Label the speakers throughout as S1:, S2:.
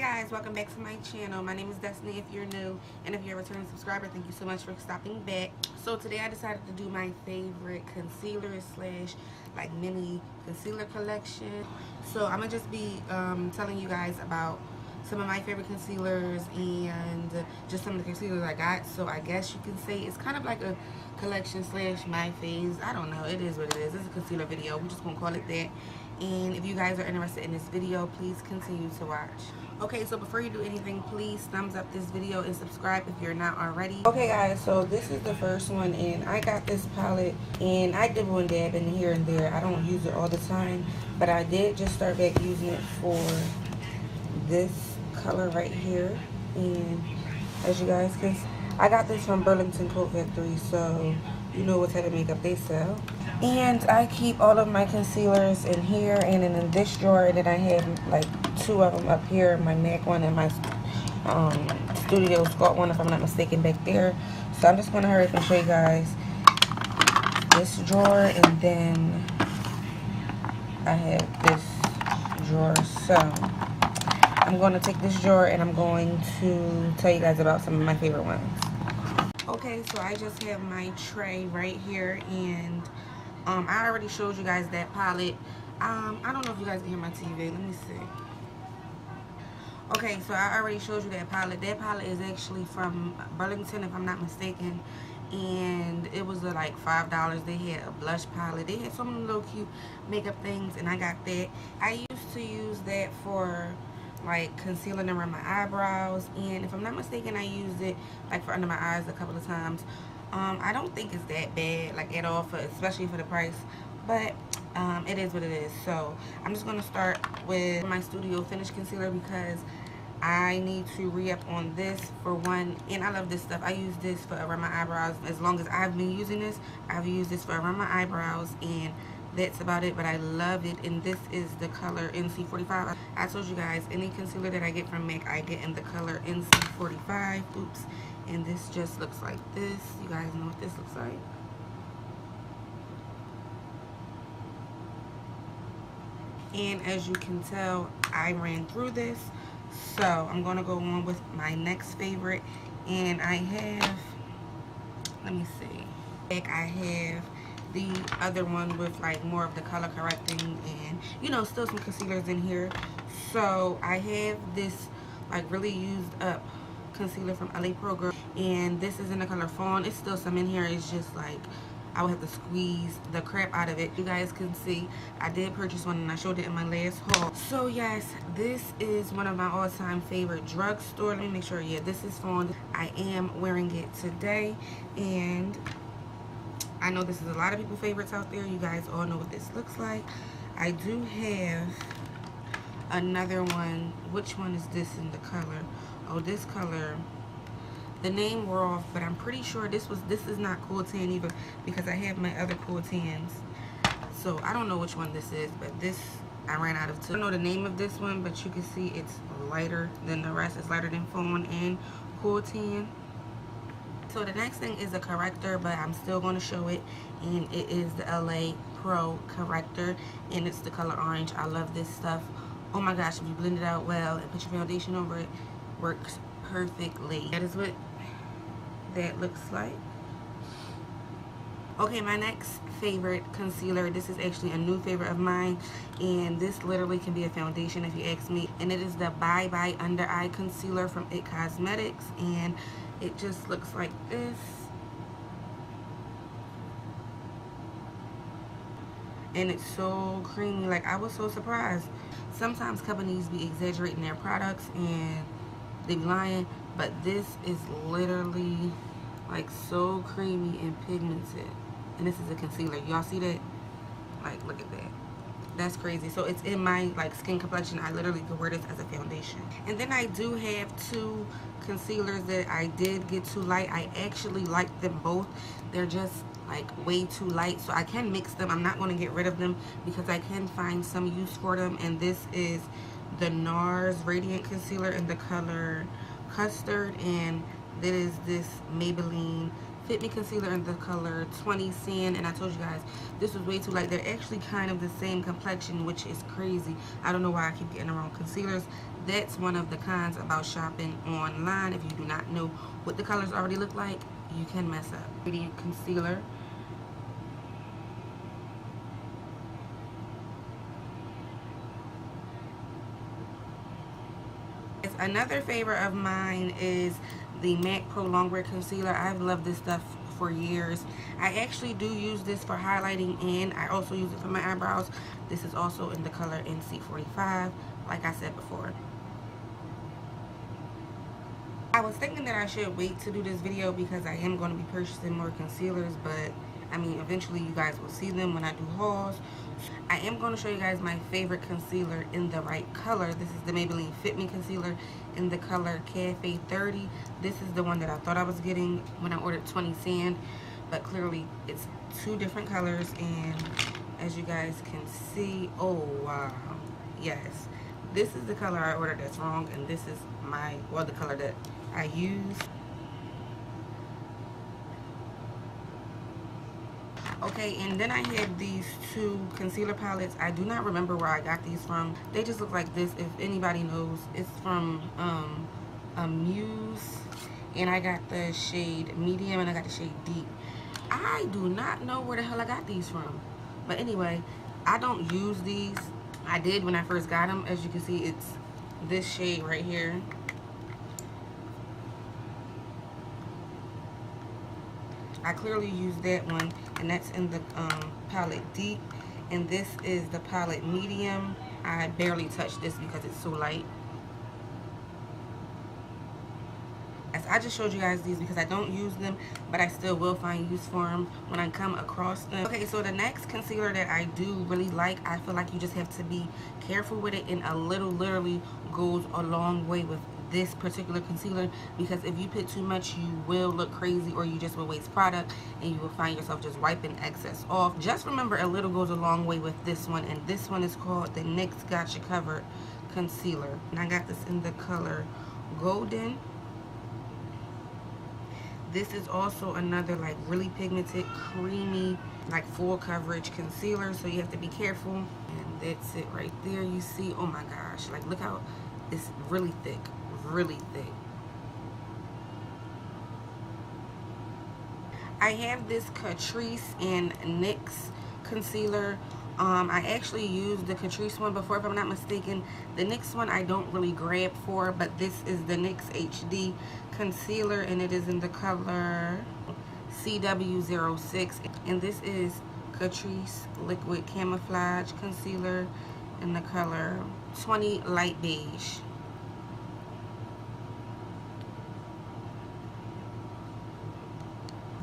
S1: guys, welcome back to my channel. My name is Destiny if you're new, and if you're a returning subscriber, thank you so much for stopping back. So today I decided to do my favorite concealer slash like mini concealer collection. So I'm gonna just be telling you guys about some of my favorite concealers and just some of the concealers I got. So I guess you can say it's kind of like a collection slash my faves. I don't know, it is what it is. It's a concealer video, we're just gonna call it that. And if you guys are interested in this video, please continue to watch. Okay, so before you do anything, please thumbs up this video and subscribe if you're not already. Okay guys, so this is the first one, and I got this palette and I dibble and dab in here and there. I don't use it all the time, but I did just start back using it for this color right here. And as you guys can see, I got this from Burlington Coat Factory, so you know what type of makeup they sell. And I keep all of my concealers in here and in this drawer, and then I have like two of them up here, my MAC one and my Studio Sculpt one, if I'm not mistaken, back there. So I'm just going to hurry up and show you guys this drawer, and then I have this drawer. So I'm going to take this drawer and I'm going to tell you guys about some of my favorite ones. Okay, so I just have my tray right here, and I already showed you guys that palette. I don't know if you guys can hear my TV. Let me see. Okay, so I already showed you that palette. That palette is actually from Burlington, if I'm not mistaken, and it was like $5. They had a blush palette. They had so many little cute makeup things, and I got that. I used to use that for like concealing around my eyebrows, and if I'm not mistaken, I used it like for under my eyes a couple of times. I don't think it's that bad, like at all, especially for the price, but it is what it is. So I'm just going to start with my Studio Finish Concealer because I need to re-up on this for one, and I love this stuff. I use this for around my eyebrows as long as I've been using this. I've used this for around my eyebrows, and that's about it, but I love it. And this is the color NC45. I told you guys, any concealer that I get from MAC, I get in the color NC45. Oops. And this just looks like this. You guys know what this looks like. And as you can tell, I ran through this. So I'm going to go on with my next favorite. And I have, let me see. I have the other one with like more of the color correcting and, you know, still some concealers in here. So I have this like really used up concealer from LA Pro Girl, and this is in the color Fawn. It's still some in here. It's just like I would have to squeeze the crap out of it. You guys can see I did purchase one, and I showed it in my last haul. So yes, this is one of my all-time favorite drugstore. Let me make sure. Yeah, this is Fawn. I am wearing it today, and I know this is a lot of people's favorites out there. You guys all know what this looks like. I do have another one. Which one is this in the color? Oh, this color, the name wore off, but I'm pretty sure this is not Cool Tan either, because I have my other Cool Tans. So I don't know which one this is, but this I ran out of two. I don't know the name of this one, but you can see it's lighter than the rest. It's lighter than Fawn and Cool Tan. So the next thing is a corrector, but I'm still going to show it, and it is the LA Pro corrector, and it's the color orange. I love this stuff. Oh my gosh, if you blend it out well and put your foundation over it, works perfectly. That is what that looks like. Okay, my next favorite concealer, this is actually a new favorite of mine, and this literally can be a foundation if you ask me, and it is the Bye Bye Under Eye Concealer from IT Cosmetics, and it just looks like this. And it's so creamy. Like, I was so surprised. Sometimes companies be exaggerating their products and they be lying, but this is literally like so creamy and pigmented. And this is a concealer. Y'all see that? Like, look at that. That's crazy. So it's in my like skin complexion. I literally could wear this as a foundation. And then I do have two concealers that I did get too light. I actually like them both. They're just like way too light, so I can mix them. I'm not going to get rid of them because I can find some use for them. And this is the NARS Radiant Concealer in the color Custard, and that is this Maybelline Fit Me concealer in the color 20 Sand, and I told you guys this was way too light. They're actually kind of the same complexion, which is crazy. I don't know why I keep getting the wrong concealers. That's one of the cons about shopping online. If you do not know what the colors already look like, you can mess up. Radiant concealer. Another favorite of mine is the MAC Pro Longwear Concealer. I've loved this stuff for years. I actually do use this for highlighting, and I also use it for my eyebrows. This is also in the color NC45, like I said before. I was thinking that I should wait to do this video because I am going to be purchasing more concealers, but I mean, eventually you guys will see them when I do hauls. I am going to show you guys my favorite concealer in the right color. This is the Maybelline Fit Me concealer in the color Cafe 30. This is the one that I thought I was getting when I ordered 20 Sand, but clearly it's two different colors, and as you guys can see, oh wow, yes, this is the color I ordered that's wrong, and this is the color that I use. Okay, and then I had these two concealer palettes. I do not remember where I got these from. They just look like this. If anybody knows, it's from Muse, and I got the shade medium and I got the shade deep. I do not know where the hell I got these from, but anyway, I don't use these. I did when I first got them. As you can see, it's this shade right here. I clearly use that one, and that's in the palette Deep, and this is the palette Medium. I barely touch this because it's so light. As I just showed you guys these because I don't use them, but I still will find use for them when I come across them. Okay, so the next concealer that I do really like, I feel like you just have to be careful with it, and a little literally goes a long way with this particular concealer, because if you put too much, you will look crazy, or you just will waste product and you will find yourself just wiping excess off. Just remember, a little goes a long way with this one, and this one is called the NYX Got You Covered Concealer, and I got this in the color Golden. This is also another like really pigmented, creamy, like full coverage concealer, so you have to be careful. And that's it right there. You see, oh my gosh, like look how it's really thick, really thick. I have this Catrice and NYX concealer. I actually used the Catrice one before, if I'm not mistaken. The NYX one I don't really grab for, but this is the NYX HD concealer, and it is in the color CW06, and this is Catrice Liquid Camouflage Concealer in the color 20 Light Beige.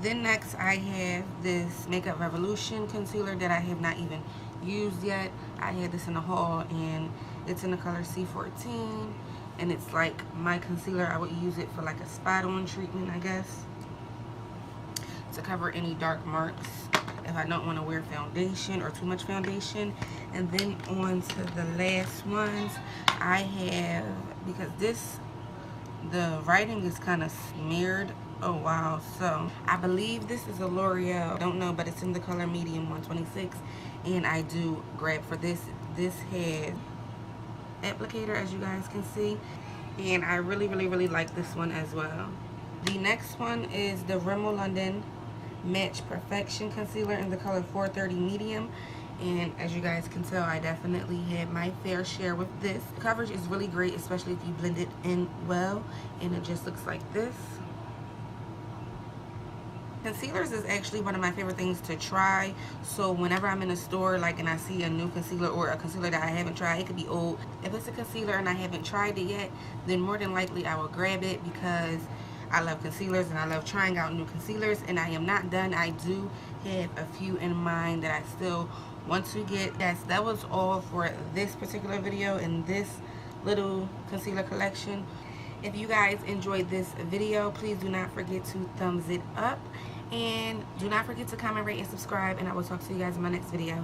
S1: Then next I have this Makeup Revolution concealer that I have not even used yet. I had this in a haul, and it's in the color C14, and it's like my concealer. I would use it for like a spot on treatment, I guess, to cover any dark marks if I don't want to wear foundation or too much foundation. And then on to the last ones I have, because the writing is kind of smeared. Oh wow, so I believe this is a L'Oreal, don't know, but it's in the color Medium 126, and I do grab for this. This has applicator, as you guys can see, and I really like this one as well. The next one is the Rimmel London Match Perfection Concealer in the color 430 Medium, and as you guys can tell, I definitely had my fair share with this. The coverage is really great, especially if you blend it in well, and it just looks like this. Concealers is actually one of my favorite things to try, so whenever I'm in a store like and I see a new concealer or a concealer that I haven't tried, it could be old. If it's a concealer and I haven't tried it yet, then more than likely I will grab it, because I love concealers and I love trying out new concealers, and I am not done. I do have a few in mind that I still want to get. Yes, that was all for this particular video and this little concealer collection. If you guys enjoyed this video, please do not forget to thumbs it up, and do not forget to comment, rate, and subscribe, and I will talk to you guys in my next video.